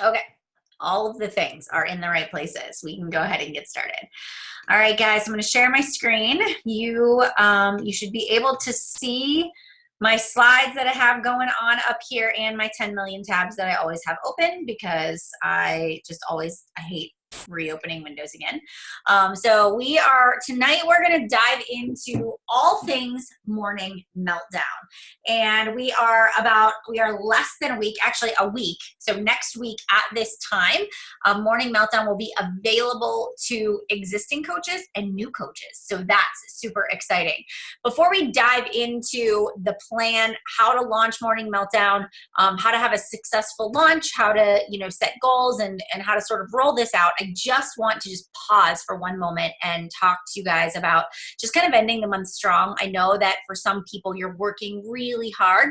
Okay. All of the things are in the right places. We can go ahead and get started. All right, guys, I'm going to share my screen. You should be able to see my slides that I have going on up here and my 10 million tabs that I always have open because I hate reopening windows again. So tonight we're going to dive into all things morning meltdown. And we are less than a week, actually a week. So next week at this time, morning meltdown will be available to existing coaches and new coaches. So that's super exciting. Before we dive into the plan, how to launch morning meltdown, how to have a successful launch, how to set goals and how to sort of roll this out, I just want to just pause for one moment and talk to you guys about just kind of ending the month strong. I know that for some people, you're working really hard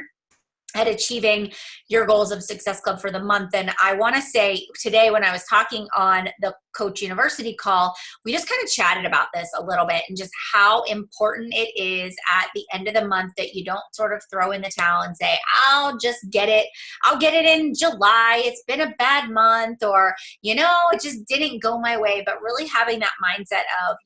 at achieving your goals of Success Club for the month. And I want to say today, when I was talking on the Coach University call, we just kind of chatted about this a little bit and just how important it is at the end of the month that you don't sort of throw in the towel and say, I'll get it in July. It's been a bad month, or, it just didn't go my way. But really having that mindset of,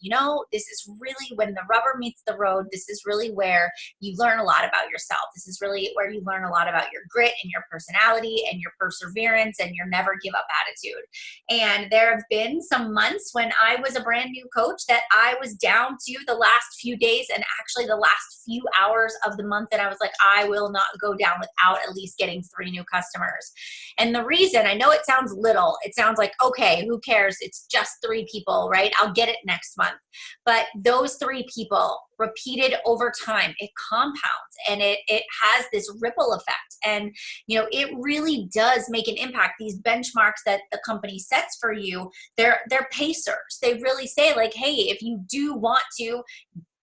this is really when the rubber meets the road. This is really where you learn a lot about yourself. This is really where you learn a lot about your grit and your personality and your perseverance and your never give up attitude. And there have been some months when I was a brand new coach that I was down to the last few days and actually the last few hours of the month that I was like, I will not go down without at least getting 3 new customers. And the reason, I know it sounds little, it sounds like, okay, who cares? It's just 3 people, right? I'll get it next month. But those 3 people repeated over time, it compounds and it has this ripple effect. And, it really does make an impact. These benchmarks that the company sets for you, they're pacers. They really say like, hey, if you do want to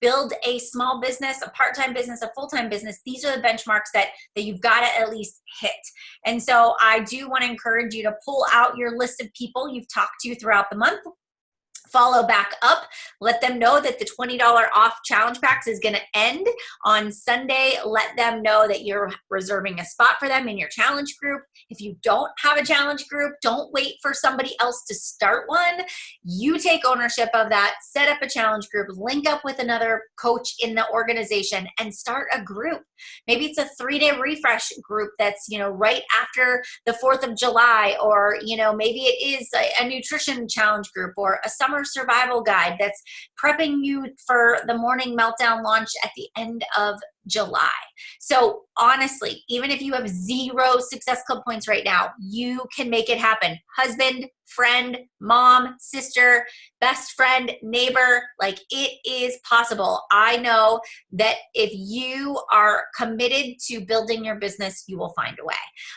build a small business, a part-time business, a full-time business, these are the benchmarks that you've got to at least hit. And so I do want to encourage you to pull out your list of people you've talked to throughout the month. Follow back up, let them know that the $20 off challenge packs is going to end on Sunday. Let them know that you're reserving a spot for them in your challenge group. If you don't have a challenge group, don't wait for somebody else to start one. You take ownership of that, set up a challenge group, link up with another coach in the organization and start a group. Maybe it's a 3-day refresh group that's, right after the 4th of July, or, maybe it is a nutrition challenge group or a summer survival guide that's prepping you for the morning meltdown launch at the end of July. So honestly, even if you have 0 Success Club points right now, you can make it happen. Husband, friend, mom, sister, best friend, neighbor, like it is possible. I know that if you are committed to building your business, you will find a way.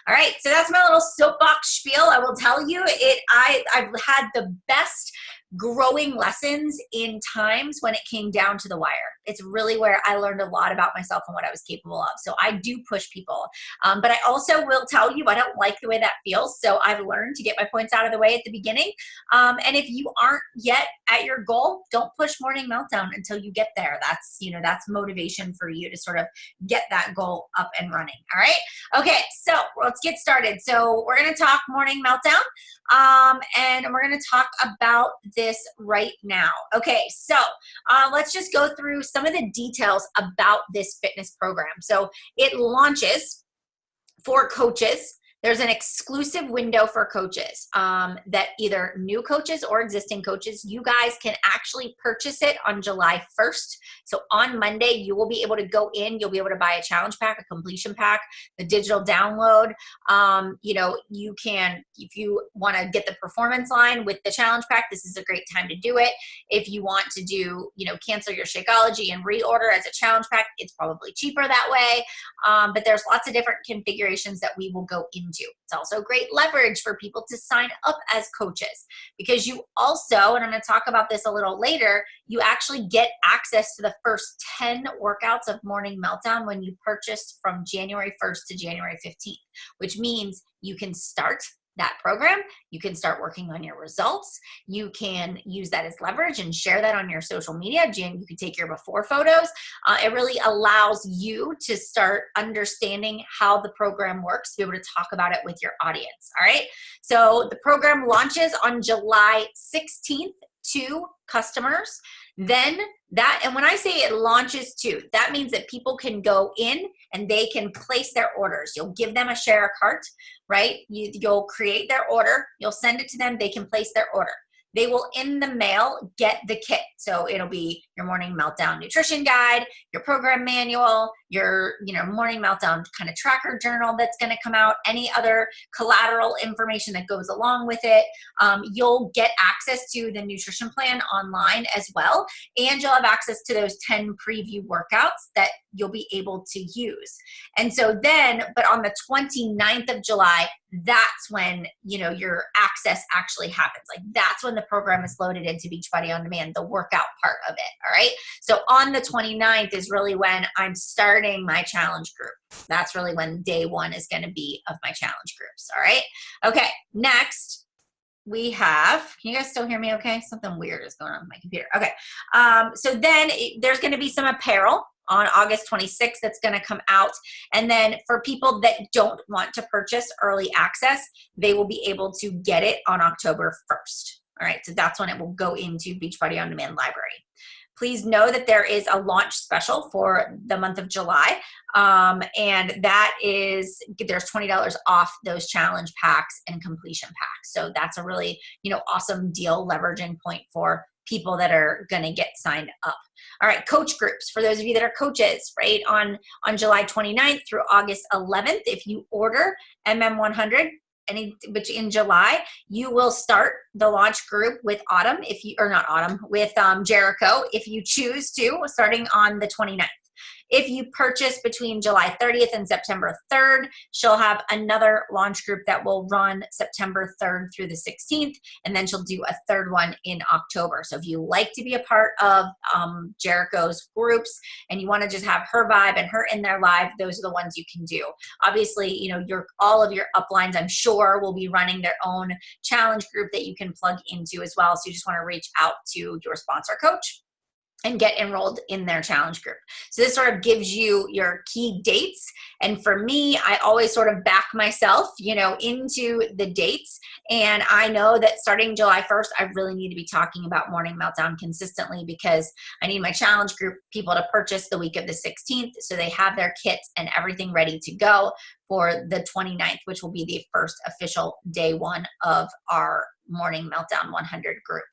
All right. So that's my little soapbox spiel. I will tell you I've had the best growing lessons in times when it came down to the wire. It's really where I learned a lot about myself and what I was capable of. So I do push people. But I also will tell you, I don't like the way that feels. So I've learned to get my points out of the way at the beginning. And if you aren't yet at your goal, don't push morning meltdown until you get there. That's motivation for you to sort of get that goal up and running. All right. Okay. So let's get started. So we're going to talk morning meltdown. And we're going to talk about this right now. Okay, so let's just go through some of the details about this fitness program. So it launches for coaches. There's an exclusive window for coaches that either new coaches or existing coaches, you guys can actually purchase it on July 1st. So on Monday, you will be able to go in, you'll be able to buy a challenge pack, a completion pack, the digital download. You can, if you want to get the performance line with the challenge pack, this is a great time to do it. If you want to do, cancel your Shakeology and reorder as a challenge pack, it's probably cheaper that way. But there's lots of different configurations that we will go into. It's also great leverage for people to sign up as coaches because you also, and I'm going to talk about this a little later, you actually get access to the first 10 workouts of Morning Meltdown when you purchase from January 1st to January 15th, which means you can start that program. You can start working on your results. You can use that as leverage and share that on your social media. You can take your before photos. It really allows you to start understanding how the program works, to be able to talk about it with your audience. All right. So the program launches on July 16th to customers. Then that, and when I say it launches to, that means that people can go in and they can place their orders. You'll give them a share a cart, right? You'll create their order. You'll send it to them. They can place their order. They will in the mail get the kit. So it'll be your morning meltdown nutrition guide, your program manual, your morning meltdown kind of tracker journal that's going to come out, any other collateral information that goes along with it. You'll get access to the nutrition plan online as well, and you'll have access to those 10 preview workouts that you'll be able to use. And so then, but on the 29th of July, that's when, your access actually happens. Like that's when the program is loaded into Beachbody On Demand, the workout part of it. All right. So on the 29th is really when I'm starting my challenge group. That's really when day one is going to be of my challenge groups. All right. Okay. Next we have, can you guys still hear me okay? Something weird is going on with my computer. Okay. So then there's going to be some apparel on August 26th that's going to come out. And then for people that don't want to purchase early access, they will be able to get it on October 1st. All right, so that's when it will go into Beachbody On Demand library. Please know that there is a launch special for the month of July, and that is, there's $20 off those challenge packs and completion packs. So that's a really, awesome deal, leveraging point for people that are going to get signed up. All right, coach groups. For those of you that are coaches, right, on July 29th through August 11th, if you order MM100, in July, you will start the launch group with with Jericho, if you choose to, starting on the 29th. If you purchase between July 30th and September 3rd, she'll have another launch group that will run September 3rd through the 16th, and then she'll do a third one in October. So if you like to be a part of Jericho's groups and you want to just have her vibe and her in there live, those are the ones you can do. Obviously, all of your uplines, I'm sure, will be running their own challenge group that you can plug into as well. So you just want to reach out to your sponsor coach and get enrolled in their challenge group. So this sort of gives you your key dates. And for me, I always sort of back myself, into the dates. And I know that starting July 1st, I really need to be talking about Morning Meltdown consistently, because I need my challenge group people to purchase the week of the 16th so they have their kits and everything ready to go for the 29th, which will be the first official day one of our Morning Meltdown 100 group.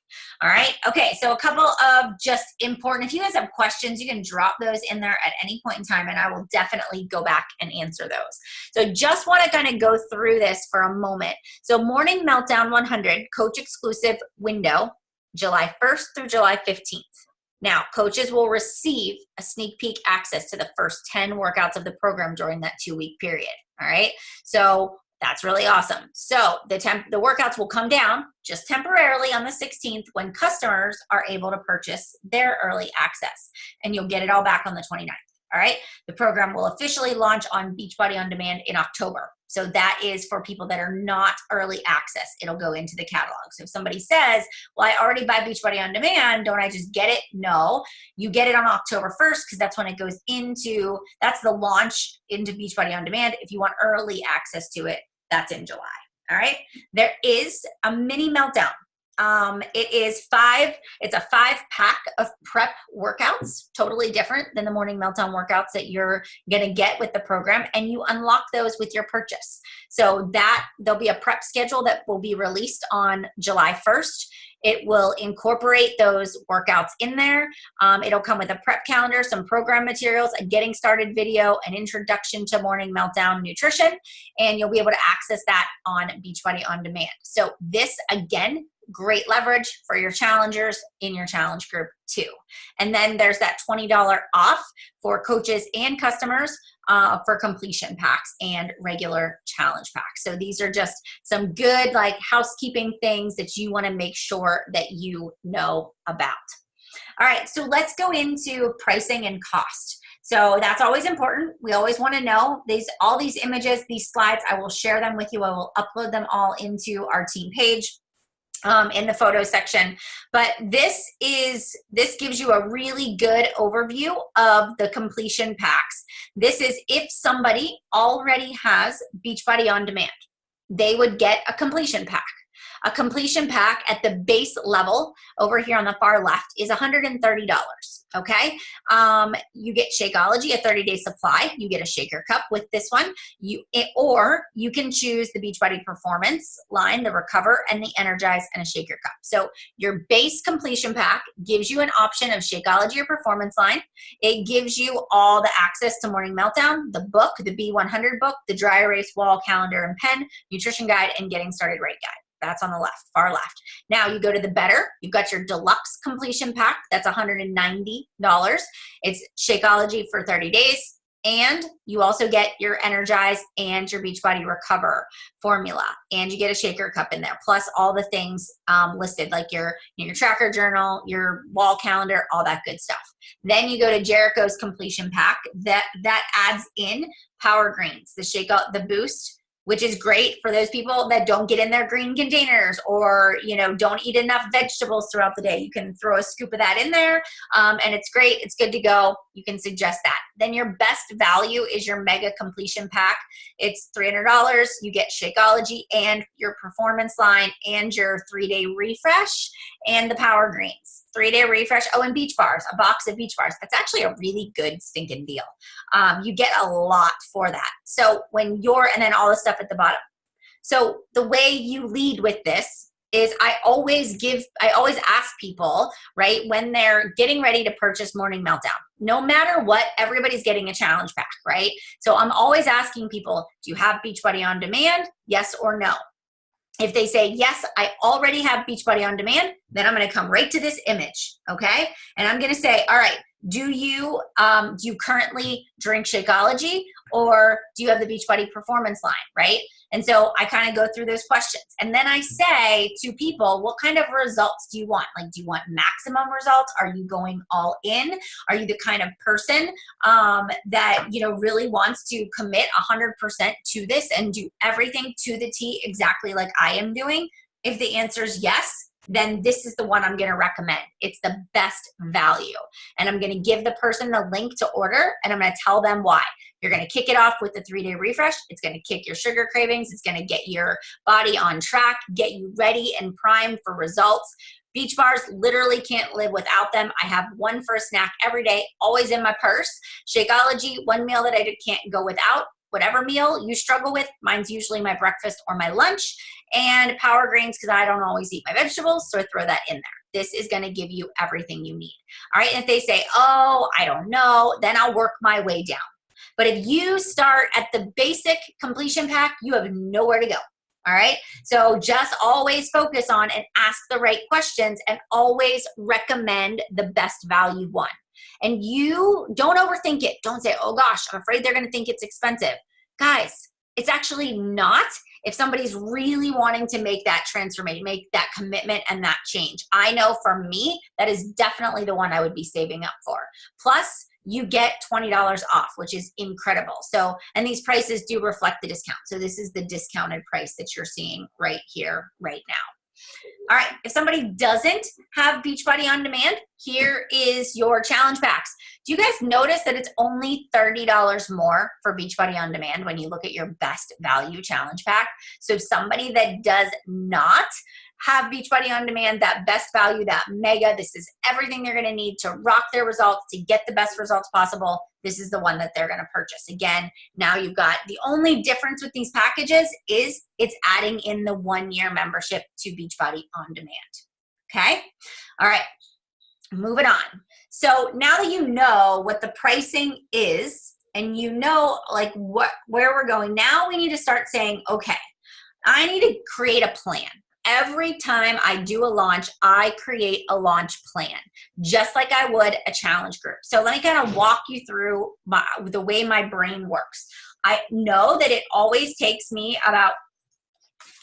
All right. Okay. So a couple of just important, if you guys have questions, you can drop those in there at any point in time, and I will definitely go back and answer those. So just want to kind of go through this for a moment. So Morning Meltdown 100 coach exclusive window, July 1st through July 15th. Now, coaches will receive a sneak peek access to the first 10 workouts of the program during that 2-week period. All right. So that's really awesome. So the workouts will come down just temporarily on the 16th when customers are able to purchase their early access, and you'll get it all back on the 29th. All right. The program will officially launch on Beachbody On Demand in October. So that is for people that are not early access. It'll go into the catalog. So if somebody says, well, I already buy Beachbody On Demand, don't I just get it? No, you get it on October 1st, because that's when it goes into, that's the launch into Beachbody On Demand. If you want early access to it, that's in July. All right. There is a mini meltdown. It's a 5-pack of prep workouts, totally different than the Morning Meltdown workouts that you're going to get with the program, and you unlock those with your purchase. So that there'll be a prep schedule that will be released on July 1st. It will incorporate those workouts in there. It'll come with a prep calendar, some program materials, a getting started video, an introduction to Morning Meltdown nutrition, and you'll be able to access that on Beachbody On Demand. So this, again, great leverage for your challengers in your challenge group too. And then there's that $20 off for coaches and customers for completion packs and regular challenge packs. So these are just some good housekeeping things that you want to make sure that you know about. All right, so let's go into pricing and cost. So that's always important. We always want to know all these images, these slides, I will share them with you. I will upload them all into our team page. In the photo section, but this gives you a really good overview of the completion packs. This is if somebody already has Beachbody On Demand, they would get a completion pack. A completion pack at the base level over here on the far left is $130, okay? You get Shakeology, a 30-day supply. You get a shaker cup with this one. Or you can choose the Beachbody Performance line, the Recover, and the Energize, and a shaker cup. So your base completion pack gives you an option of Shakeology or Performance line. It gives you all the access to Morning Meltdown, the book, the B100 book, the Dry Erase Wall Calendar and Pen, Nutrition Guide, and Getting Started Right Guide. That's on the left, far left. Now you go to the better, you've got your deluxe completion pack. That's $190. It's Shakeology for 30 days. And you also get your Energize and your Beachbody Recover formula. And you get a shaker cup in there, plus all the things listed, like your tracker journal, your wall calendar, all that good stuff. Then you go to Jericho's completion pack. That adds in Power Greens, the Boost, which is great for those people that don't get in their green containers or, don't eat enough vegetables throughout the day. You can throw a scoop of that in there, and it's great. It's good to go. You can suggest that. Then your best value is your Mega Completion Pack. It's $300. You get Shakeology and your Performance line and your 3-day refresh and the Power Greens. 3-day refresh. Oh, and beach bars, a box of beach bars. That's actually a really good stinking deal. You get a lot for that. So and then all the stuff at the bottom. So the way you lead with this is I always ask people, right, when they're getting ready to purchase Morning Meltdown, no matter what, everybody's getting a challenge pack, right? So I'm always asking people, do you have Beachbody On Demand? Yes or no? If they say, yes, I already have Beachbody On Demand, then I'm going to come right to this image, okay? And I'm going to say, all right, do you currently drink Shakeology, or do you have the Beachbody Performance line, right? And so I kind of go through those questions. And then I say to people, what kind of results do you want? Like, do you want maximum results? Are you going all in? Are you the kind of person that, really wants to commit 100% to this and do everything to the T exactly like I am doing? If the answer is yes, then this is the one I'm going to recommend. It's the best value. And I'm going to give the person the link to order, and I'm going to tell them why. You're going to kick it off with the 3-day refresh. It's going to kick your sugar cravings. It's going to get your body on track, get you ready and primed for results. Beach bars, literally can't live without them. I have one for a snack every day, always in my purse. Shakeology, one meal that I can't go without. Whatever meal you struggle with, mine's usually my breakfast or my lunch. And Power Greens, because I don't always eat my vegetables, so I throw that in there. This is going to give you everything you need. All right, and if they say, oh, I don't know, then I'll work my way down. But if you start at the basic completion pack, you have nowhere to go. All right, so just always focus on and ask the right questions, and always recommend the best value one. And you don't overthink it. Don't say, oh gosh, I'm afraid they're going to think it's expensive. Guys, it's actually not if somebody's really wanting to make that transformation, make that commitment and that change. I know for me, that is definitely the one I would be saving up for. Plus, you get $20 off, which is incredible. So, and these prices do reflect the discount. So this is the discounted price that you're seeing right here, right now. All right, if somebody doesn't have Beachbody On Demand, here is your challenge packs. Do you guys notice that it's only $30 more for Beachbody On Demand when you look at your best value challenge pack? So somebody that does not have Beachbody On Demand, that best value, that mega, this is everything they're going to need to rock their results, to get the best results possible. This is the one that they're going to purchase. Again, now you've got the only difference with these packages is it's adding in the 1-year membership to Beachbody On Demand. Okay? All right, moving on. So now that you know what the pricing is and you know like where we're going, now we need to start saying, okay, I need to create a plan. Every time I do a launch, I create a launch plan, just like I would a challenge group. So let me kind of walk you through the way my brain works. I know that it always takes me about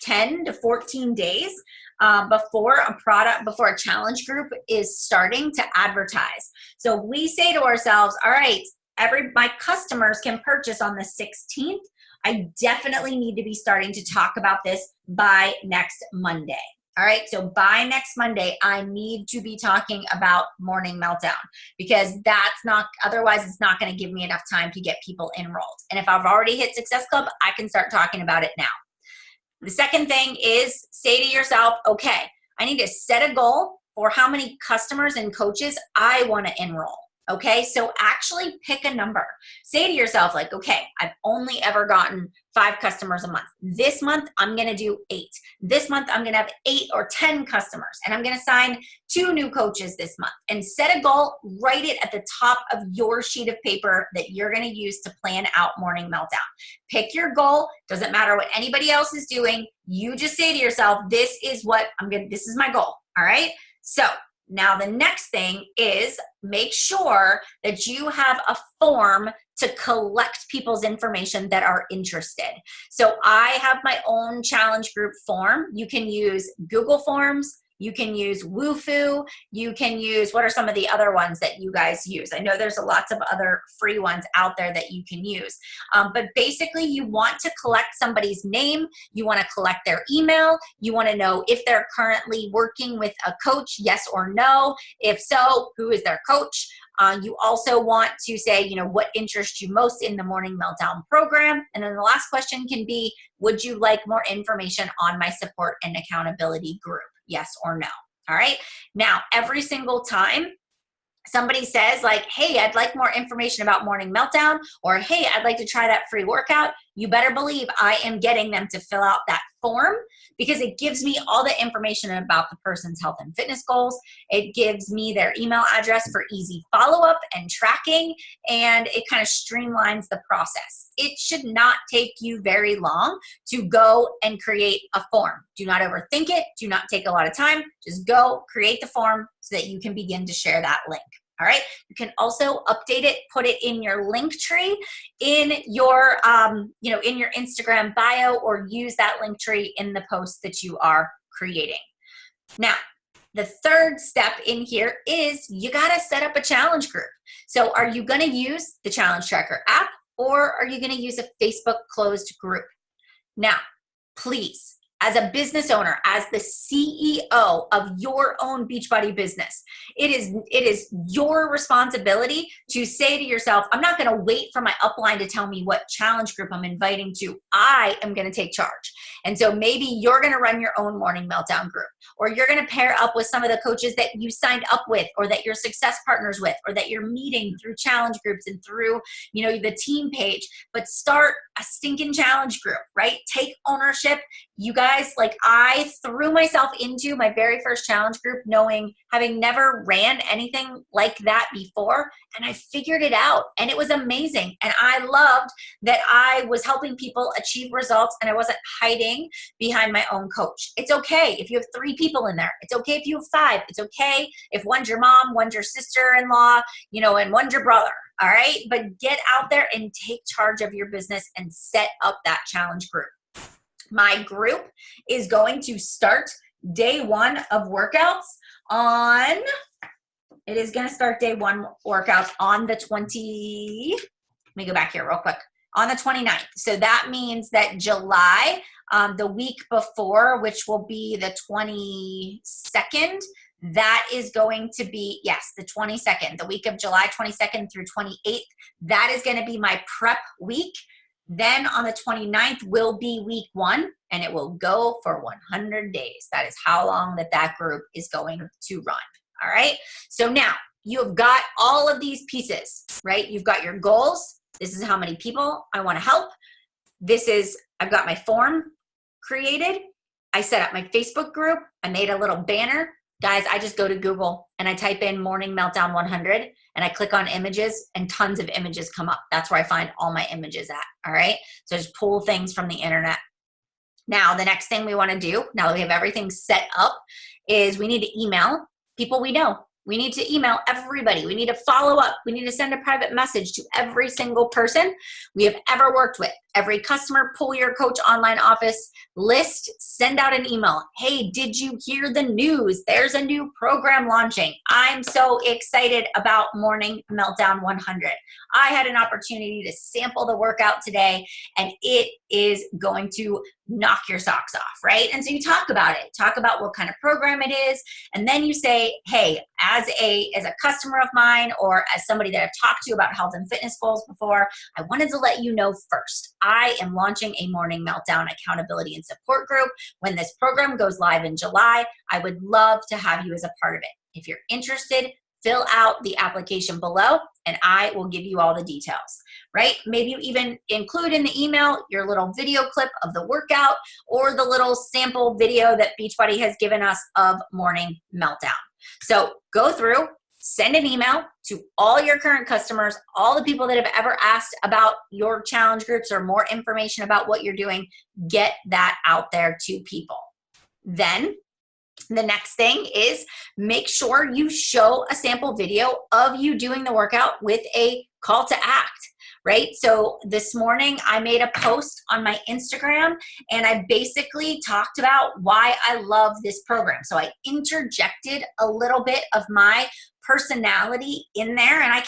10 to 14 days before a challenge group is starting to advertise. So we say to ourselves, all right, my customers can purchase on the 16th, I definitely need to be starting to talk about this by next Monday. All right, so by next Monday, I need to be talking about Morning Meltdown, because that's not, otherwise it's not going to give me enough time to get people enrolled. And if I've already hit Success Club, I can start talking about it now. The second thing is, say to yourself, okay, I need to set a goal for how many customers and coaches I want to enroll. Okay, so actually pick a number. Say to yourself, like, okay, I've only ever gotten 5 customers a month. This month, I'm gonna do 8. This month, I'm gonna have 8 or 10 customers, and I'm gonna sign 2 new coaches this month. And set a goal, write it at the top of your sheet of paper that you're gonna use to plan out Morning Meltdown. Pick your goal, doesn't matter what anybody else is doing. You just say to yourself, this is what this is my goal, all right? So, now the next thing is, make sure that you have a form to collect people's information that are interested. So I have my own challenge group form. You can use Google Forms. You can use Wufoo. You can use, what are some of the other ones that you guys use? I know there's lots of other free ones out there that you can use. But basically, you want to collect somebody's name. You want to collect their email. You want to know if they're currently working with a coach, yes or no. If so, who is their coach? You also want to say, you know, what interests you most in the Morning Meltdown program? And then the last question can be, would you like more information on my support and accountability group? Yes or no. All right. Now, every single time somebody says, like, hey, I'd like more information about Morning Meltdown, or hey, I'd like to try that free workout, you better believe I am getting them to fill out that form, because it gives me all the information about the person's health and fitness goals. It gives me their email address for easy follow-up and tracking, and it kind of streamlines the process. It should not take you very long to go and create a form. Do not overthink it. Do not take a lot of time. Just go create the form so that you can begin to share that link. All right. You can also update it, put it in your link tree in your, in your Instagram bio, or use that link tree in the post that you are creating. Now, the third step in here is you got to set up a challenge group. So are you going to use the Challenge Tracker app, or are you going to use a Facebook closed group? Now, please, as a business owner, as the CEO of your own Beachbody business, it is your responsibility to say to yourself, I'm not going to wait for my upline to tell me what challenge group I'm inviting to. I am going to take charge. And so maybe you're going to run your own Morning Meltdown group, or you're going to pair up with some of the coaches that you signed up with, or that you're success partners with, or that you're meeting through challenge groups and through, the team page. But start a stinking challenge group, right? Take ownership. You guys, like, I threw myself into my very first challenge group having never ran anything like that before, and I figured it out, and it was amazing. And I loved that I was helping people achieve results, and I wasn't hiding behind my own coach. It's okay if you have 3 people in there. It's okay if you have 5. It's okay if one's your mom, one's your sister-in-law, and one's your brother. All right. But get out there and take charge of your business and set up that challenge group. My group is going to start day 1 of workouts it is going to start day 1 workouts on the let me go back here real quick, on the 29th. So that means that July, the week before, which will be the 22nd, that is going to be, yes, the 22nd, the week of July 22nd through 28th. That is going to be my prep week. Then on the 29th will be week 1, and it will go for 100 days. That is how long that group is going to run. All right. So now you've got all of these pieces, right? You've got your goals. This is how many people I want to help. I've got my form created. I set up my Facebook group. I made a little banner. Guys, I just go to Google and I type in Morning Meltdown 100 and I click on images, and tons of images come up. That's where I find all my images at. All right. So just pull things from the internet. Now, the next thing we want to do, now that we have everything set up, is we need to email people we know. We need to email everybody. We need to follow up. We need to send a private message to every single person we have ever worked with. Every customer, pull your coach online office list, send out an email. Hey, did you hear the news? There's a new program launching. I'm so excited about Morning Meltdown 100. I had an opportunity to sample the workout today, and it is going to knock your socks off, right? And so you talk about it, talk about what kind of program it is, and then you say, hey, as a customer of mine or as somebody that I've talked to about health and fitness goals before, I wanted to let you know first, I am launching a Morning Meltdown accountability and support group. When this program goes live in July, I would love to have you as a part of it. If you're interested, fill out the application below and I will give you all the details, right? Maybe you even include in the email your little video clip of the workout or the little sample video that Beachbody has given us of Morning Meltdown. So go through, send an email to all your current customers, all the people that have ever asked about your challenge groups or more information about what you're doing. Get that out there to people. Then the next thing is make sure you show a sample video of you doing the workout with a call to act, right? So this morning I made a post on my Instagram and I basically talked about why I love this program. So I interjected a little bit of my personality in there, and I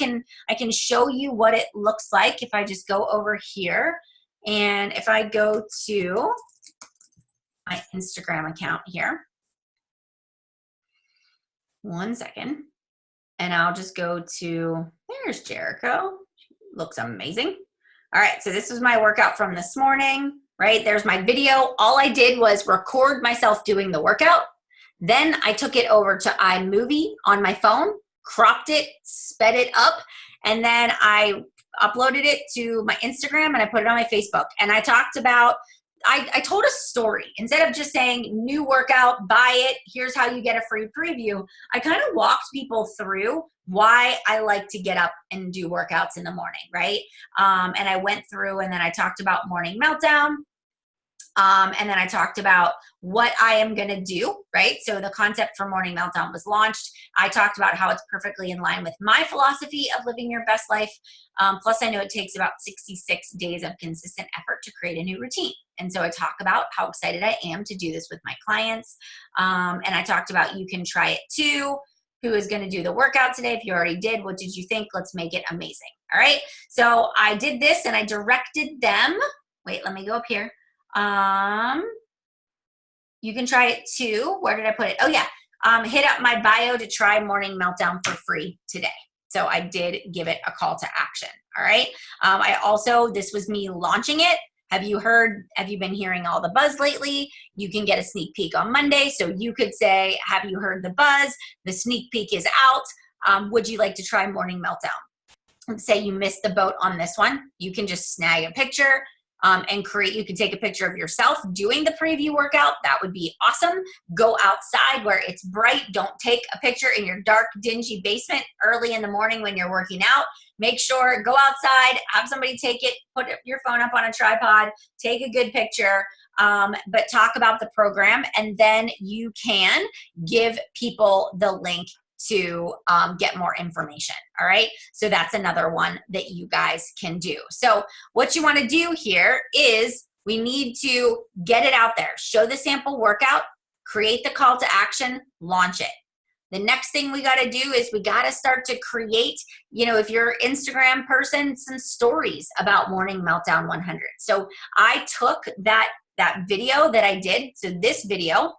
can show you what it looks like if I just go over here and if I go to my Instagram account here. One second. And I'll just go to, there's Jericho. She looks amazing. All right, so this was my workout from this morning, right? There's my video. All I did was record myself doing the workout. Then I took it over to iMovie on my phone, cropped it, sped it up, and then I uploaded it to my Instagram and I put it on my Facebook. And I talked about, I told a story. Instead of just saying new workout, buy it, here's how you get a free preview, I kind of walked people through why I like to get up and do workouts in the morning, right? And I went through and then I talked about Morning Meltdown. And then I talked about what I am going to do, right? So the concept for Morning Meltdown was launched. I talked about how it's perfectly in line with my philosophy of living your best life. Plus, I know it takes about 66 days of consistent effort to create a new routine. And so I talk about how excited I am to do this with my clients. And I talked about you can try it too. Who is going to do the workout today? If you already did, what did you think? Let's make it amazing. All right. So I did this and I directed them. Wait, let me go up here. You can try it too. Where did I put it? Oh yeah. Hit up my bio to try Morning Meltdown for free today. So I did give it a call to action. All right. I also, this was me launching it. Have you been hearing all the buzz lately? You can get a sneak peek on Monday. So you could say, have you heard the buzz? The sneak peek is out. Would you like to try Morning Meltdown? Let's say you missed the boat on this one. You can just snag a picture and you can take a picture of yourself doing the preview workout. That would be awesome. Go outside where it's bright. Don't take a picture in your dark, dingy basement early in the morning when you're working out. Make sure, go outside, have somebody take it, put your phone up on a tripod, take a good picture, but talk about the program, and then you can give people the link to get more information. All right. So that's another one that you guys can do. So what you want to do here is we need to get it out there, show the sample workout, create the call to action, launch it. The next thing we got to do is we got to start to create, if you're an Instagram person, some stories about Morning Meltdown 100. So I took that video that I did, so this video,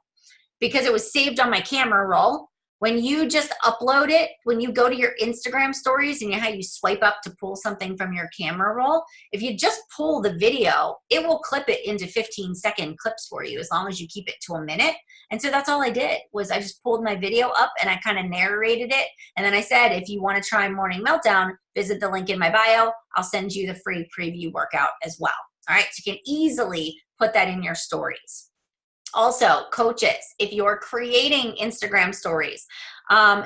because it was saved on my camera roll. When you just upload it, when you go to your Instagram stories and how you swipe up to pull something from your camera roll, if you just pull the video, it will clip it into 15-second clips for you as long as you keep it to a minute. And so that's all I did was I just pulled my video up and I kind of narrated it. And then I said, if you want to try Morning Meltdown, visit the link in my bio. I'll send you the free preview workout as well. All right, so you can easily put that in your stories. Also, coaches, if you're creating Instagram stories,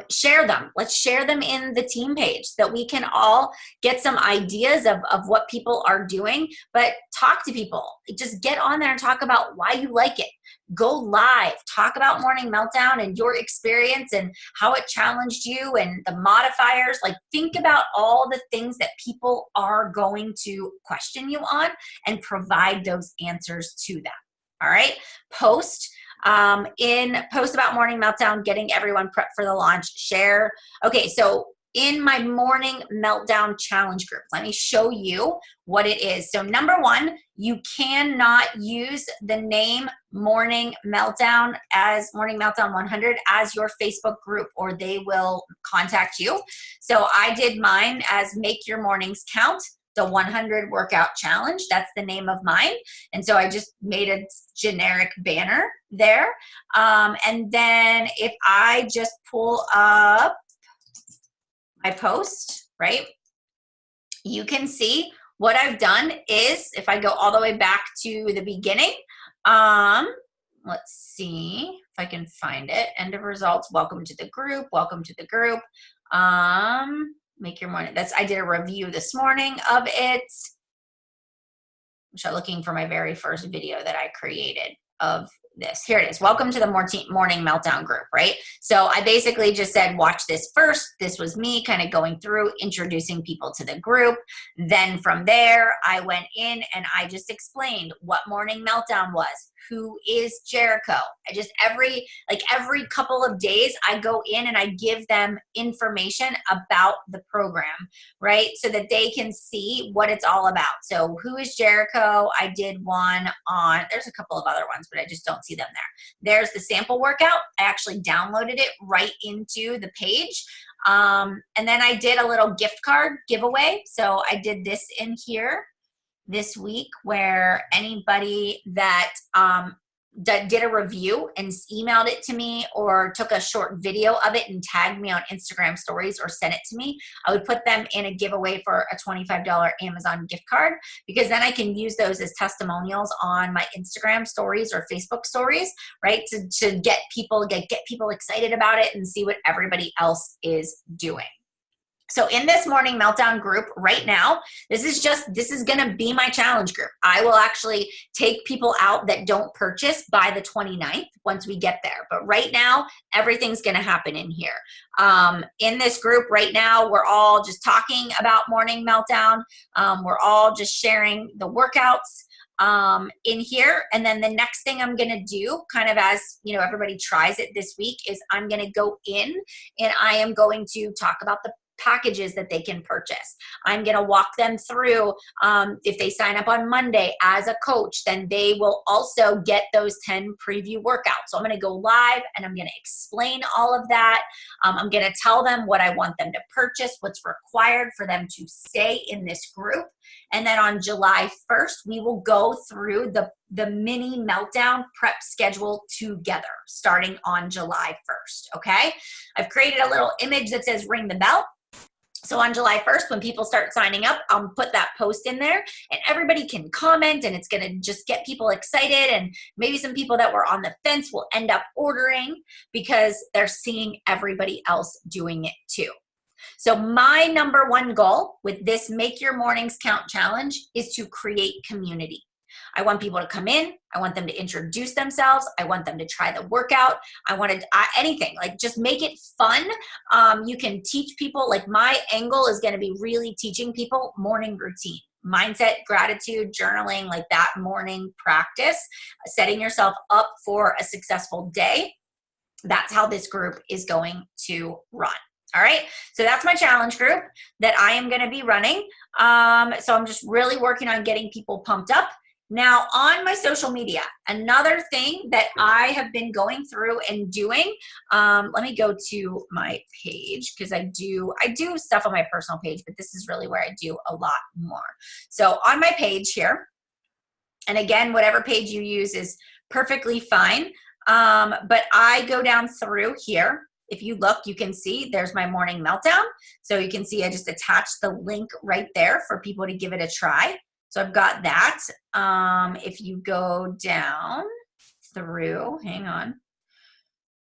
share them. Let's share them in the team page so that we can all get some ideas of what people are doing. But talk to people. Just get on there and talk about why you like it. Go live. Talk about Morning Meltdown and your experience and how it challenged you and the modifiers. Like, think about all the things that people are going to question you on and provide those answers to them. All right, post about Morning Meltdown, getting everyone prepped for the launch. Share. Okay, so in my Morning Meltdown challenge group, let me show you what it is. So number one, you cannot use the name Morning Meltdown as Morning Meltdown 100 as your Facebook group, or they will contact you. So I did mine as Make Your Mornings Count, the 100 workout challenge. That's the name of mine. And so I just made a generic banner there. And then if I just pull up my post, right, you can see what I've done is, if I go all the way back to the beginning, let's see if I can find it. End of results. Welcome to the group. Welcome to the group. Make Your Morning. I did a review this morning of it. I'm looking for my very first video that I created of this. Here it is. Welcome to the Morning Meltdown group, right? So I basically just said, watch this first. This was me kind of going through, introducing people to the group. Then from there, I went in and I just explained what Morning Meltdown was. Who is Jericho? I just every couple of days I go in and I give them information about the program, right? So that they can see what it's all about. So who is Jericho? I did one on, there's a couple of other ones, but I just don't see them there. There's the sample workout. I actually downloaded it right into the page. And then I did a little gift card giveaway. So I did this in here this week, where anybody that did a review and emailed it to me or took a short video of it and tagged me on Instagram stories or sent it to me, I would put them in a giveaway for a $25 Amazon gift card, because then I can use those as testimonials on my Instagram stories or Facebook stories, right? To get people excited about it and see what everybody else is doing. So in this Morning Meltdown group right now, this is going to be my challenge group. I will actually take people out that don't purchase by the 29th once we get there. But right now, everything's going to happen in here. In this group right now, we're all just talking about Morning Meltdown. We're all just sharing the workouts in here. And then the next thing I'm going to do, kind of as, everybody tries it this week, is I'm going to go in and I am going to talk about the packages that they can purchase. I'm going to walk them through. If they sign up on Monday as a coach, then they will also get those 10 preview workouts. So I'm going to go live and I'm going to explain all of that. I'm going to tell them what I want them to purchase, what's required for them to stay in this group. And then on July 1st, we will go through the mini meltdown prep schedule together, starting on July 1st. Okay. I've created a little image that says ring the bell. So on July 1st, when people start signing up, I'll put that post in there and everybody can comment, and it's going to just get people excited. And maybe some people that were on the fence will end up ordering because they're seeing everybody else doing it too. So my number one goal with this Make Your Mornings Count challenge is to create community. I want people to come in. I want them to introduce themselves. I want them to try the workout. I wanted anything, like just make it fun. You can teach people, like my angle is going to be really teaching people morning routine, mindset, gratitude, journaling, like that morning practice, setting yourself up for a successful day. That's how this group is going to run. All right, so that's my challenge group that I am going to be running. So I'm just really working on getting people pumped up. Now on my social media, another thing that I have been going through and doing, let me go to my page because I do stuff on my personal page, but this is really where I do a lot more. So on my page here, and again, whatever page you use is perfectly fine, but I go down through here. If you look, you can see there's my Morning Meltdown. So you can see I just attached the link right there for people to give it a try. So I've got that. If you go down through, hang on.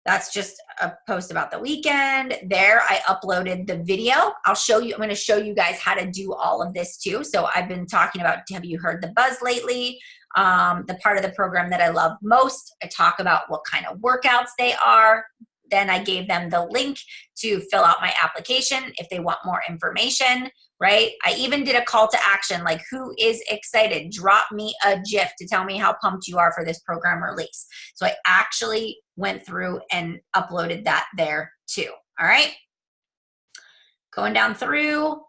That's just a post about the weekend. There, I uploaded the video. I'll show you, I'm gonna show you guys how to do all of this too. So I've been talking about, have you heard the buzz lately? The part of the program that I love most, I talk about what kind of workouts they are. Then I gave them the link to fill out my application if they want more information, right? I even did a call to action, like who is excited? Drop me a GIF to tell me how pumped you are for this program release. So I actually went through and uploaded that there too, all right? Going down through,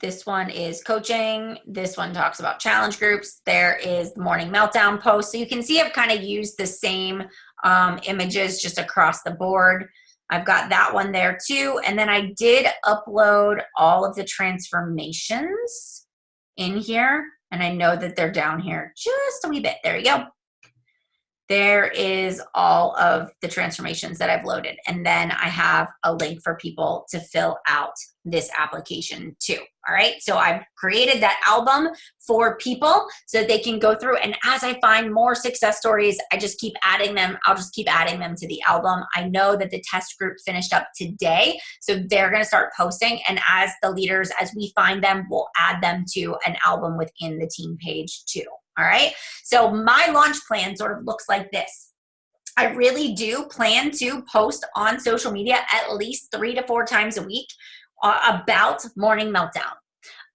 this one is coaching. This one talks about challenge groups. There is the morning meltdown post. So you can see I've kind of used the same images just across the board. I've got that one there too. And then I did upload all of the transformations in here. And I know that they're down here just a wee bit. There you go. There is all of the transformations that I've loaded. And then I have a link for people to fill out this application too. All right. So I've created that album for people so that they can go through. And as I find more success stories, I just keep adding them. I'll just keep adding them to the album. I know that the test group finished up today. So they're going to start posting. And as the leaders, as we find them, we'll add them to an album within the team page too. All right. So my launch plan sort of looks like this. I really do plan to post on social media at least 3 to 4 times a week about morning meltdown.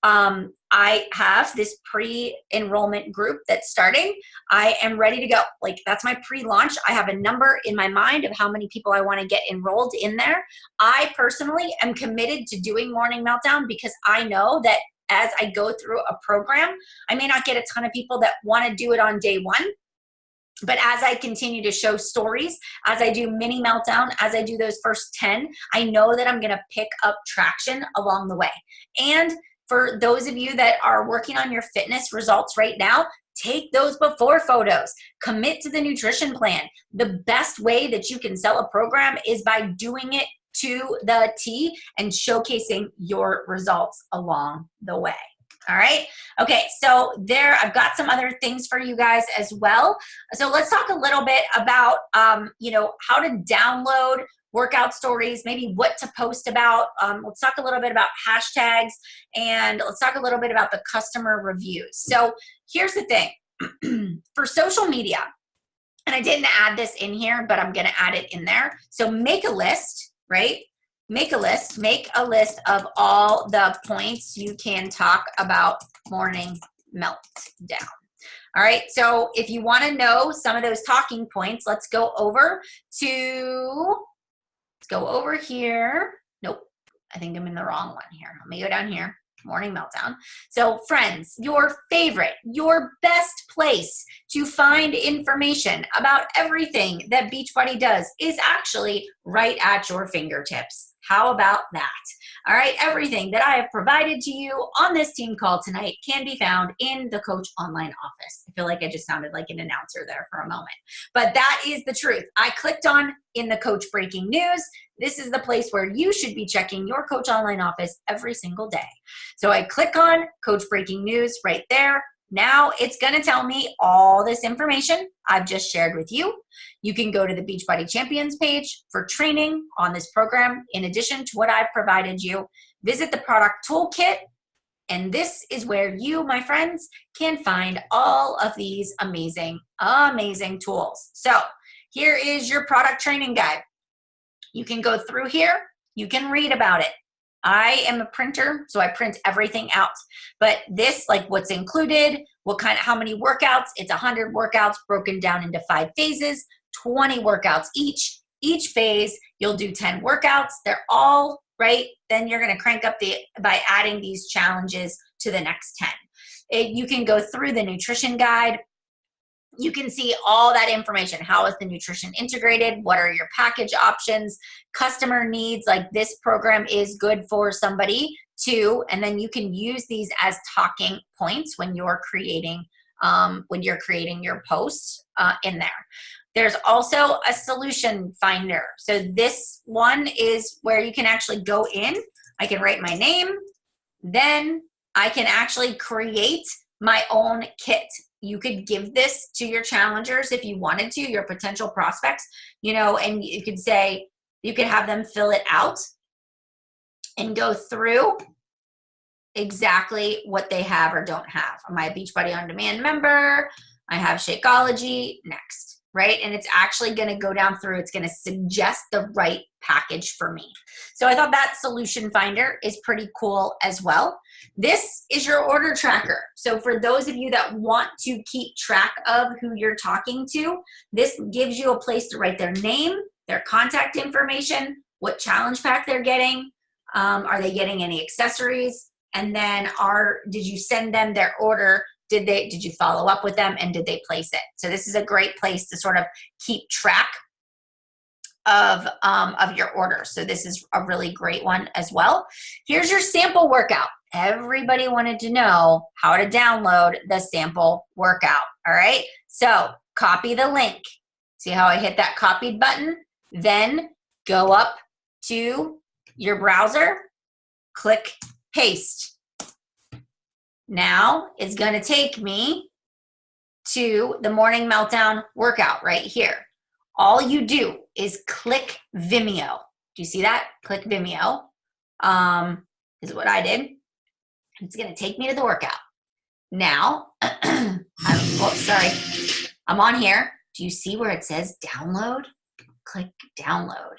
I have this pre-enrollment group that's starting. I am ready to go. Like that's my pre-launch. I have a number in my mind of how many people I want to get enrolled in there. I personally am committed to doing morning meltdown because I know that as I go through a program, I may not get a ton of people that want to do it on day one. But as I continue to show stories, as I do mini meltdown, as I do those first 10, I know that I'm going to pick up traction along the way. And for those of you that are working on your fitness results right now, take those before photos. Commit to the nutrition plan. The best way that you can sell a program is by doing it to the T and showcasing your results along the way. All right. Okay. So there, I've got some other things for you guys as well. So let's talk a little bit about, how to download workout stories, maybe what to post about. Let's talk a little bit about hashtags and let's talk a little bit about the customer reviews. So here's the thing for social media, and I didn't add this in here, but I'm going to add it in there. So make a list. Right? Make a list of all the points you can talk about morning meltdown. All right. So if you want to know some of those talking points, let's go over here. Nope. I think I'm in the wrong one here. Let me go down here. Morning meltdown. So friends, your favorite, your best place to find information about everything that Beachbody does is actually right at your fingertips. How about that? All right, everything that I have provided to you on this team call tonight can be found in the Coach Online office. I feel like I just sounded like an announcer there for a moment, but that is the truth. I clicked on in the Coach Breaking News. This is the place where you should be checking your Coach Online office every single day. So I click on Coach Breaking News right there. Now it's going to tell me all this information I've just shared with you. You can go to the Beachbody Champions page for training on this program. In addition to what I've provided you, visit the product toolkit. And this is where you, my friends, can find all of these amazing, amazing tools. So here is your product training guide. You can go through here. You can read about it. I am a printer, so I print everything out. But this, like what's included, how many workouts, it's 100 workouts broken down into 5 phases, 20 workouts each. Each phase, you'll do 10 workouts. They're all right. Then you're going to crank up by adding these challenges to the next 10. You can go through the nutrition guide. You can see all that information. How is the nutrition integrated? What are your package options? Customer needs, like this program is good for somebody too. And then you can use these as talking points when you're creating your posts in there. There's also a solution finder. So this one is where you can actually go in. I can write my name. Then I can actually create my own kit. you could give this to your challengers if you wanted to, your potential prospects, you know, and you could say, you could have them fill it out and go through exactly what they have or don't have. Am I a Beachbody On Demand member? I have Shakeology, next, right? And it's actually going to go down through, it's going to suggest the right package for me. So I thought that solution finder is pretty cool as well. This is your order tracker. So for those of you that want to keep track of who you're talking to, this gives you a place to write their name, their contact information, what challenge pack they're getting, are they getting any accessories, and then did you send them their order? Did you follow up with them, and did they place it? So this is a great place to sort of keep track of your orders. So this is a really great one as well. Here's your sample workout. Everybody wanted to know how to download the sample workout. All right. So copy the link. See how I hit that copied button? Then go up to your browser, click paste. Now it's going to take me to the Morning Meltdown workout right here. All you do is click Vimeo. Do you see that? Click Vimeo. Is what I did. It's going to take me to the workout. Now, I'm on here. Do you see where it says download? Click download.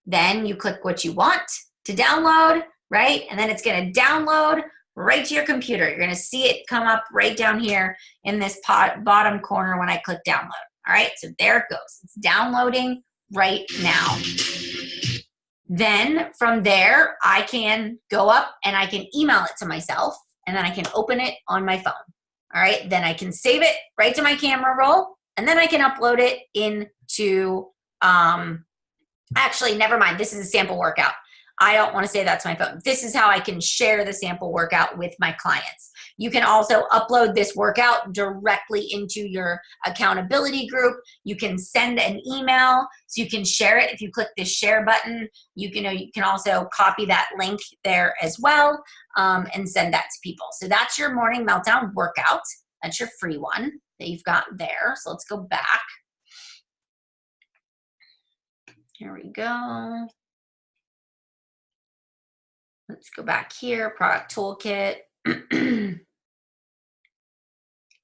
Then you click what you want to download, right? And then it's going to download right to your computer. You're going to see it come up right down here in this bottom corner when I click download. All right, so there it goes. It's downloading right now. Then from there, I can go up and I can email it to myself, and then I can open it on my phone. All right, then I can save it right to my camera roll, and then I can upload it into, actually, never mind. This is a sample workout. I don't want to say that's my phone. This is how I can share the sample workout with my clients. You can also upload this workout directly into your accountability group. You can send an email, so you can share it. If you click this share button, you can also copy that link there as well, and send that to people. So that's your Morning Meltdown workout. That's your free one that you've got there. So let's go back. Here we go. Let's go back here, product toolkit.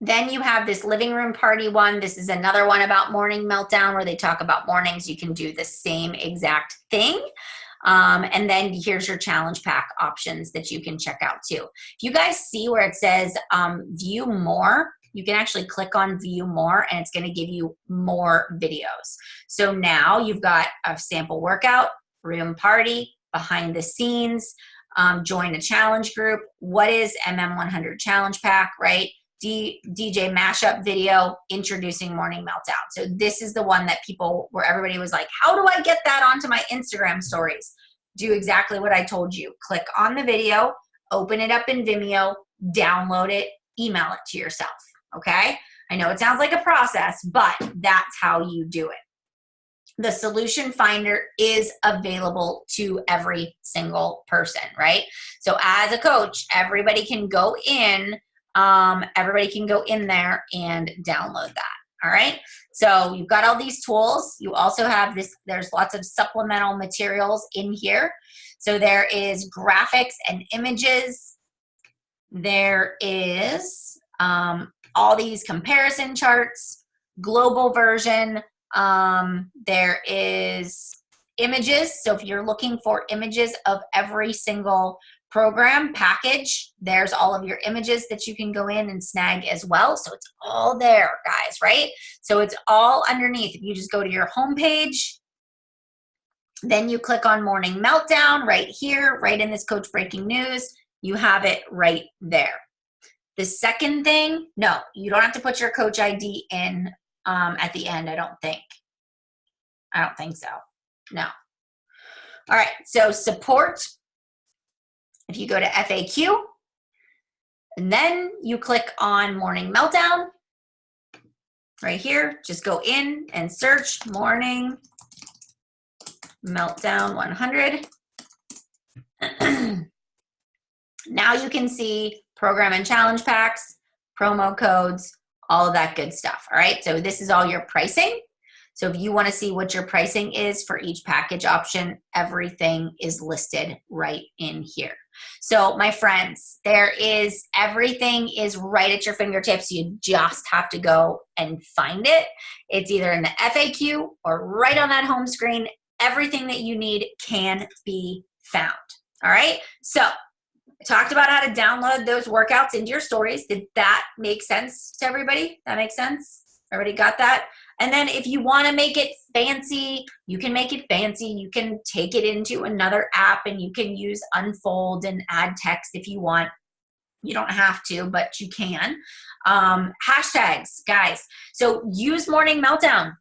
Then you have this living room party one. This is another one about Morning Meltdown where they talk about mornings. You can do the same exact thing. And then here's your challenge pack options that you can check out too. If you guys see where it says view more, you can actually click on view more and it's going to give you more videos. So now you've got a sample workout, room party, behind the scenes, join a challenge group. What is MM100 challenge pack, right? DJ mashup video introducing Morning Meltdown. So this is the one that where everybody was like, how do I get that onto my Instagram stories? Do exactly what I told you. Click on the video, open it up in Vimeo, download it, email it to yourself, okay? I know it sounds like a process, but that's how you do it. The solution finder is available to every single person, right? So as a coach, everybody can go in there and download that. All right. So you've got all these tools. You also have there's lots of supplemental materials in here. So there is graphics and images. There is all these comparison charts, global version. There is images. So if you're looking for images of every single program package, there's all of your images that you can go in and snag as well. So it's all there, guys, right? So it's all underneath. If you just go to your homepage, then you click on Morning Meltdown right here, right in this Coach Breaking News, you have it right there. The second thing, no, you don't have to put your coach ID in at the end, I don't think. I don't think so. No. All right, so support. If you go to FAQ, and then you click on Morning Meltdown, right here, just go in and search Morning Meltdown 100. Now you can see program and challenge packs, promo codes, all of that good stuff. All right, so this is all your pricing. So if you want to see what your pricing is for each package option, everything is listed right in here. So my friends, everything is right at your fingertips. You just have to go and find it. It's either in the FAQ or right on that home screen. Everything that you need can be found. All right, so I talked about how to download those workouts into your stories. Did that make sense to everybody? That makes sense? Everybody got that? And then if you want to make it fancy, you can make it fancy. You can take it into another app and you can use Unfold and add text if you want. You don't have to, but you can. Hashtags, guys. So use Morning Meltdown.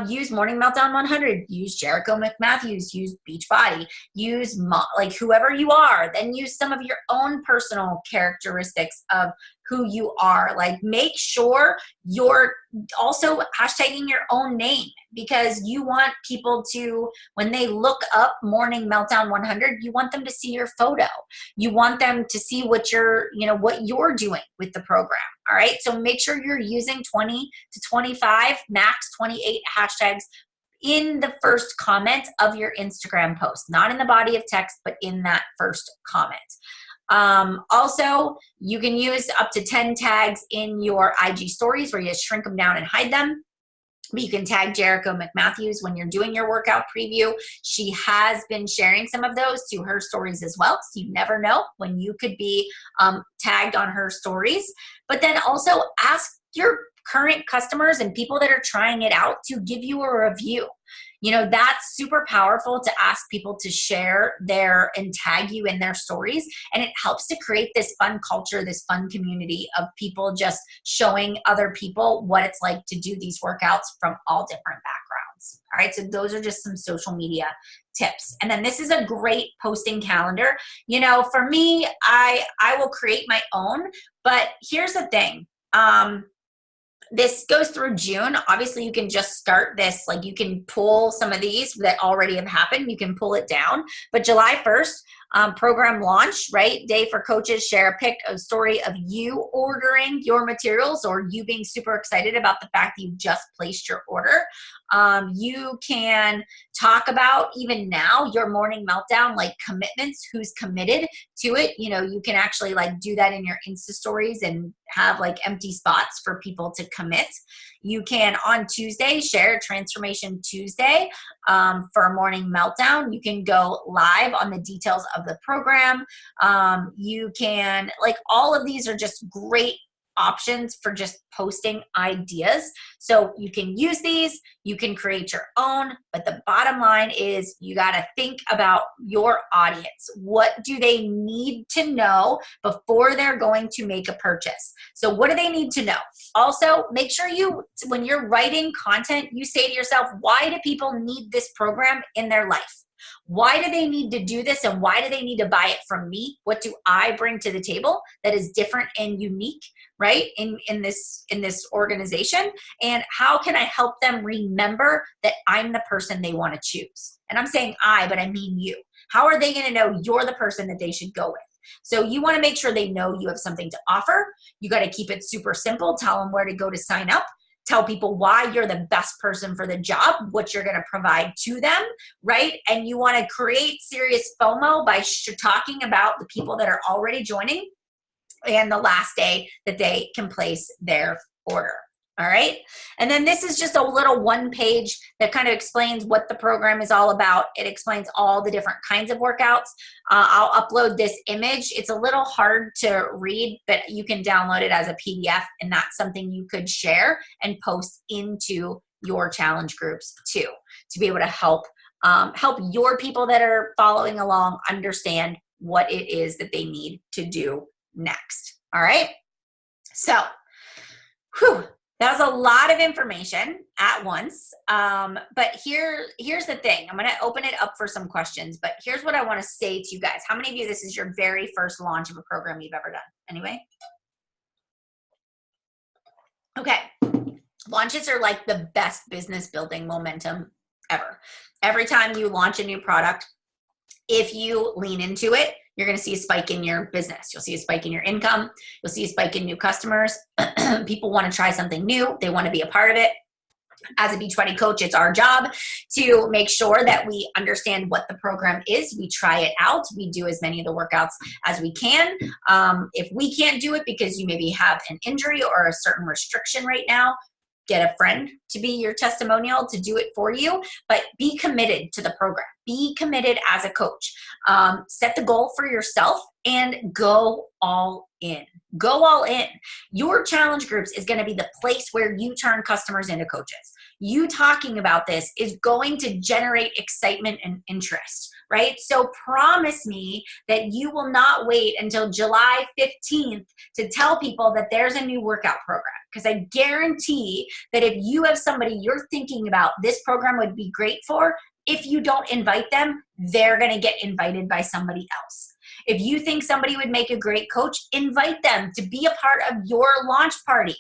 Use Morning Meltdown 100. Use Jericho McMatthews. Use Beachbody. Use like whoever you are. Then use some of your own personal characteristics of who you are. Like make sure you're also hashtagging your own name, because you want people to, when they look up Morning Meltdown 100, you want them to see your photo. You want them to see what you're doing with the program. All right. So make sure you're using 20 to 25, max 28 hashtags in the first comment of your Instagram post, not in the body of text, but in that first comment. Also, you can use up to 10 tags in your IG stories where you shrink them down and hide them. But you can tag Jericho McMatthews when you're doing your workout preview. She has been sharing some of those to her stories as well. So you never know when you could be tagged on her stories. But then also ask your current customers and people that are trying it out to give you a review. That's super powerful to ask people to share and tag you in their stories. And it helps to create this fun culture, this fun community of people just showing other people what it's like to do these workouts from all different backgrounds. All right. So those are just some social media tips. And then this is a great posting calendar. For me, I will create my own, but here's the thing. This goes through June. Obviously, you can just start this. Like you can pull some of these that already have happened. You can pull it down. But July 1st, program launch, right? Day for coaches. Share a story of you ordering your materials or you being super excited about the fact that you just placed your order. You can talk about even now your Morning Meltdown, like commitments, who's committed to it. You can actually like do that in your Insta stories and have like empty spots for people to commit. You can on Tuesday share Transformation Tuesday for Morning Meltdown. You can go live on the details of the program. You can, like, all of these are just great options for just posting ideas. So you can use these, you can create your own, but the bottom line is you got to think about your audience. What do they need to know before they're going to make a purchase? So what do they need to know? Also, make sure when you're writing content, you say to yourself, why do people need this program in their life? Why do they need to do this, and why do they need to buy it from me? What do I bring to the table that is different and unique, right, in this organization? And how can I help them remember that I'm the person they want to choose? And I'm saying but I mean you. How are they going to know you're the person that they should go with? So you want to make sure they know you have something to offer. You got to keep it super simple. Tell them where to go to sign up. Tell people why you're the best person for the job, what you're going to provide to them, right? And you want to create serious FOMO by talking about the people that are already joining and the last day that they can place their order. All right. And then this is just a little one page that kind of explains what the program is all about. It explains all the different kinds of workouts. I'll upload this image. It's a little hard to read, but you can download it as a PDF, and that's something you could share and post into your challenge groups too, to be able to help your people that are following along understand what it is that they need to do next. All right. So, that was a lot of information at once. But here's the thing. I'm going to open it up for some questions, but here's what I want to say to you guys. How many of you, this is your very first launch of a program you've ever done? Anyway? Okay. Launches are like the best business building momentum ever. Every time you launch a new product, if you lean into it, you're going to see a spike in your business. You'll see a spike in your income. You'll see a spike in new customers. People want to try something new. They want to be a part of it. As a Beachbody coach, it's our job to make sure that we understand what the program is. We try it out. We do as many of the workouts as we can. If we can't do it because you maybe have an injury or a certain restriction right now, get a friend to be your testimonial to do it for you, but be committed to the program. Be committed as a coach. Set the goal for yourself and go all in. Go all in. Your challenge groups is going to be the place where you turn customers into coaches. You talking about this is going to generate excitement and interest, right? So promise me that you will not wait until July 15th to tell people that there's a new workout program. Because I guarantee that if you have somebody you're thinking about this program would be great for, if you don't invite them, they're going to get invited by somebody else. If you think somebody would make a great coach, invite them to be a part of your launch party.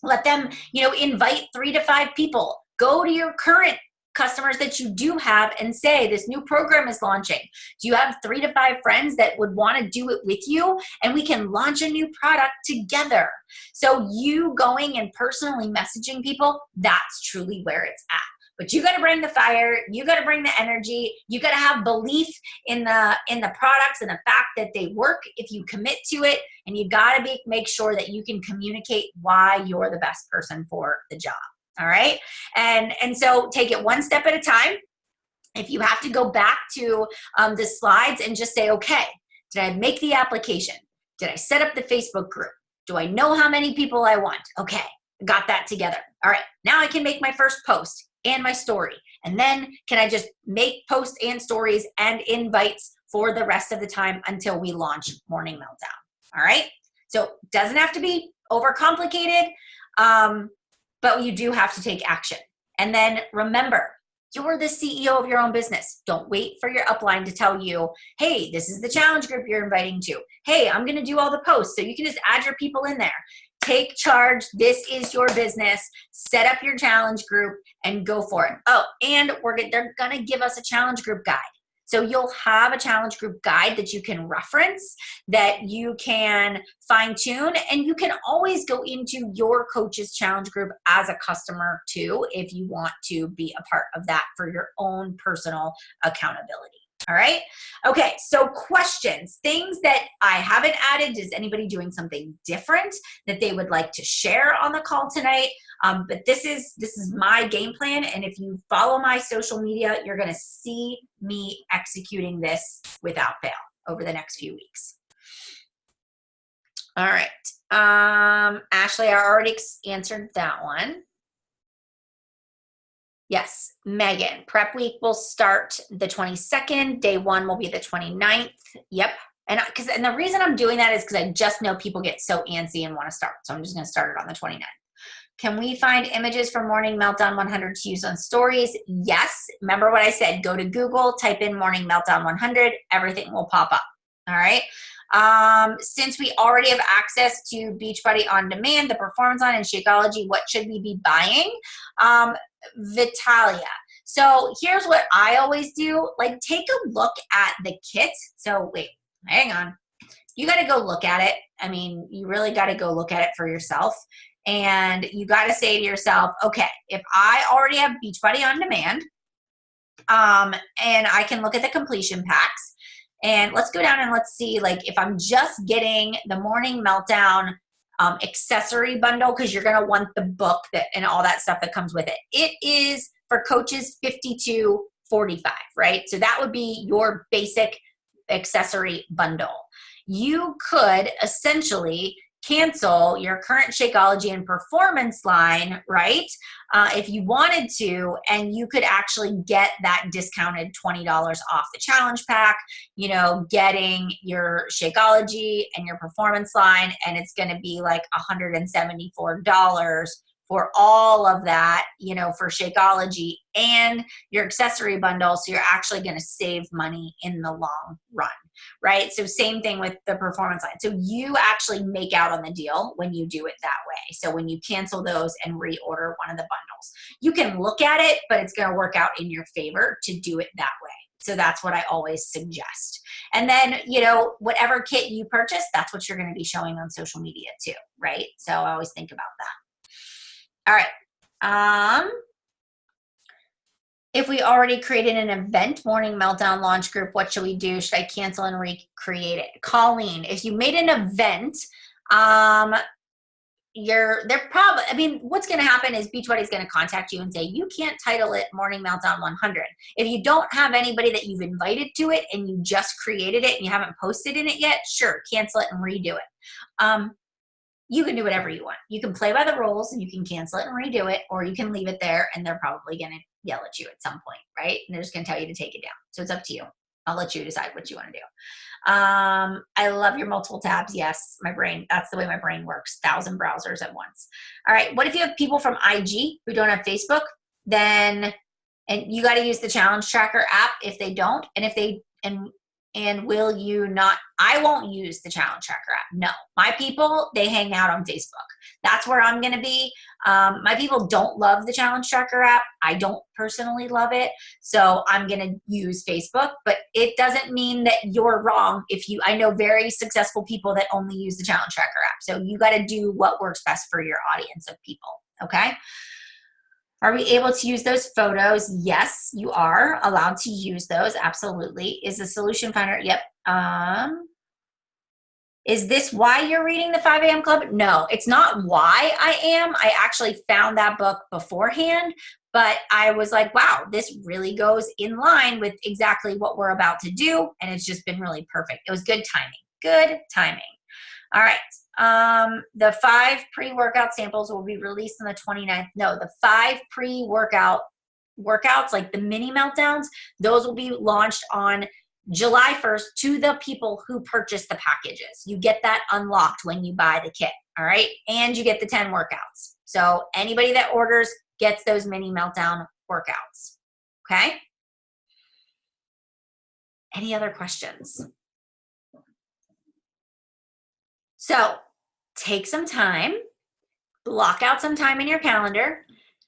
Let them, invite 3 to 5 people. Go to your current customers that you do have and say, this new program is launching. Do you have 3 to 5 friends that would want to do it with you? And we can launch a new product together. So you going and personally messaging people, that's truly where it's at. But you got to bring the fire. You got to bring the energy. You got to have belief in the products and the fact that they work if you commit to it. And you got to make sure that you can communicate why you're the best person for the job. All right. And so take it one step at a time. If you have to go back to the slides and just say, okay, did I make the application? Did I set up the Facebook group? Do I know how many people I want? Okay, got that together. All right, now I can make my first post and my story. And then can I just make posts and stories and invites for the rest of the time until we launch Morning Meltdown. All right. So it doesn't have to be overcomplicated, but you do have to take action. And then remember, you're the CEO of your own business. Don't wait for your upline to tell you, hey, this is the challenge group you're inviting to. Hey, I'm going to do all the posts. So you can just add your people in there. Take charge. This is your business. Set up your challenge group and go for it. Oh, and they're going to give us a challenge group guide. So you'll have a challenge group guide that you can reference, that you can fine tune, and you can always go into your coach's challenge group as a customer too, if you want to be a part of that for your own personal accountability. All right. Okay. So questions, things that I haven't added. Is anybody doing something different that they would like to share on the call tonight? But this is my game plan. And if you follow my social media, you're going to see me executing this without fail over the next few weeks. All right. Ashley, I already answered that one. Yes, Megan, prep week will start the 22nd. Day 1 will be the 29th. Yep. And the reason I'm doing that is because I just know people get so antsy and want to start. So I'm just going to start it on the 29th. Can we find images for Morning Meltdown 100 to use on stories? Yes. Remember what I said. Go to Google, type in Morning Meltdown 100. Everything will pop up. All right. Since we already have access to Beachbody On Demand, the Performance Line, and Shakeology, what should we be buying? Vitalia. So here's what I always do. Like, take a look at the kit. So wait, hang on. You got to go look at it. I mean, you really got to go look at it for yourself. And you got to say to yourself, okay, if I already have Beachbody On Demand, and I can look at the completion packs, and let's go down and let's see, like, if I'm just getting the Morning Meltdown accessory bundle, because you're going to want the book and all that stuff that comes with it. It is for coaches $52.45, right? So that would be your basic accessory bundle. You could essentially cancel your current Shakeology and Performance line, right? If you wanted to, and you could actually get that discounted $20 off the challenge pack, getting your Shakeology and your Performance line, and it's going to be like $174 for all of that, for Shakeology and your accessory bundle. So you're actually going to save money in the long run, right? So same thing with the Performance line. So you actually make out on the deal when you do it that way. So when you cancel those and reorder one of the bundles, you can look at it, but it's going to work out in your favor to do it that way. So that's what I always suggest. And then, you know, whatever kit you purchase, that's what you're going to be showing on social media too, right? So I always think about that. All right. If we already created an event morning meltdown launch group, what should we do? Should I cancel and recreate it? Colleen, if you made an event, they're probably, I mean, what's going to happen is Beachbody's going to contact you and say, you can't title it Morning Meltdown 100. If you don't have anybody that you've invited to it and you just created it and you haven't posted in it yet, sure, cancel it and redo it. You can do whatever you want. You can play by the rules and you can cancel it and redo it, or you can leave it there and they're probably going to yell at you at some point, right? And they're just going to tell you to take it down. So it's up to you. I'll let you decide what you want to do. I love your multiple tabs. Yes, my brain, that's the way my brain works. 1,000 browsers at once. All right, what if you have people from IG who don't have Facebook? Then, and you got to use the challenge tracker app if they don't. And if they, and will you not, I won't use the challenge tracker app. No, my people, they hang out on Facebook. That's where I'm going to be. My people don't love the challenge tracker app. I don't personally love it. So I'm going to use Facebook, but it doesn't mean that you're wrong. I know very successful people that only use the challenge tracker app. So you got to do what works best for your audience of people. Okay. Are we able to use those photos? Yes, you are allowed to use those. Absolutely. Is the solution finder? Yep. Is this why you're reading the 5 a.m. Club? No, it's not why I am. I actually found that book beforehand, but I was like, wow, this really goes in line with exactly what we're about to do. And it's just been really perfect. It was good timing. Good timing. All right. The 5 pre-workout samples will be released on the 29th. No, the 5 pre-workout workouts, like the mini meltdowns, those will be launched on July 1st to the people who purchase the packages. You get that unlocked when you buy the kit. All right. And you get the 10 workouts. So anybody that orders gets those mini meltdown workouts. Okay. Any other questions? So take some time, block out some time in your calendar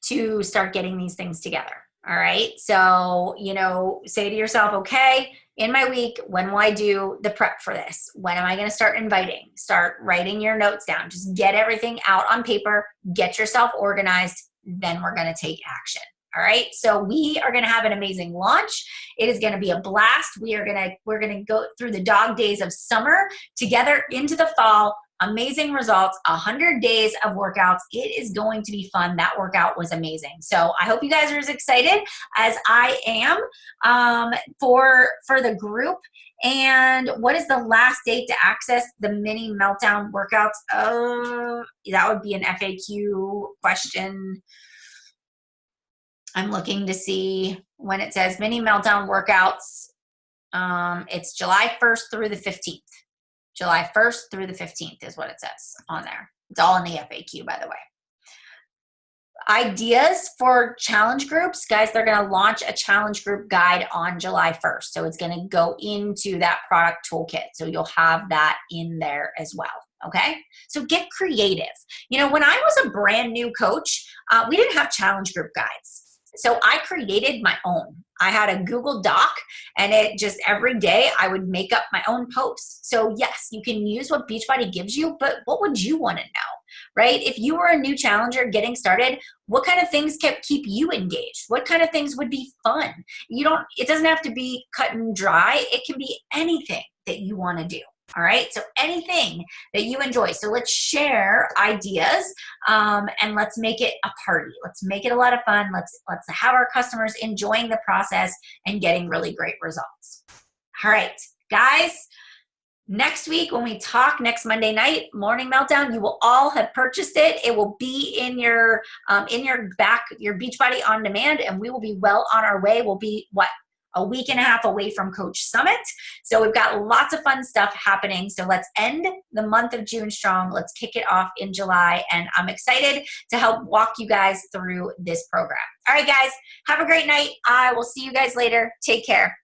to start getting these things together. All right. So, you know, say to yourself, okay, in my week, when will I do the prep for this? When am I going to start inviting? Start writing your notes down. Just get everything out on paper, get yourself organized. Then we're going to take action. All right. So we are going to have an amazing launch. It is going to be a blast. We're going to go through the dog days of summer together into the fall. Amazing results, 100 days of workouts. It is going to be fun. That workout was amazing. So I hope you guys are as excited as I am for the group. And what is the last date to access the mini meltdown workouts? Oh, that would be an FAQ question. I'm looking to see when it says mini meltdown workouts. It's July 1st through the 15th. July 1st through the 15th is what it says on there. It's all in the FAQ, by the way. Ideas for challenge groups. Guys, they're going to launch a challenge group guide on July 1st. So it's going to go into that product toolkit. So you'll have that in there as well. Okay. So get creative. You know, when I was a brand new coach, we didn't have challenge group guides. So I created my own. I had a Google Doc, and it just every day I would make up my own posts. So yes, you can use what Beachbody gives you, but what would you want to know, right? If you were a new challenger getting started, what kind of things keep you engaged? What kind of things would be fun? It doesn't have to be cut and dry. It can be anything that you want to do. All right. So anything that you enjoy. So let's share ideas and let's make it a party. Let's make it a lot of fun. Let's have our customers enjoying the process and getting really great results. All right, guys. Next week, when we talk next Monday night, Morning Meltdown, you will all have purchased it. It will be in your Beachbody on demand, and we will be well on our way. We'll be a week and a half away from Coach Summit. So we've got lots of fun stuff happening. So let's end the month of June strong. Let's kick it off in July. And I'm excited to help walk you guys through this program. All right, guys, have a great night. I will see you guys later. Take care.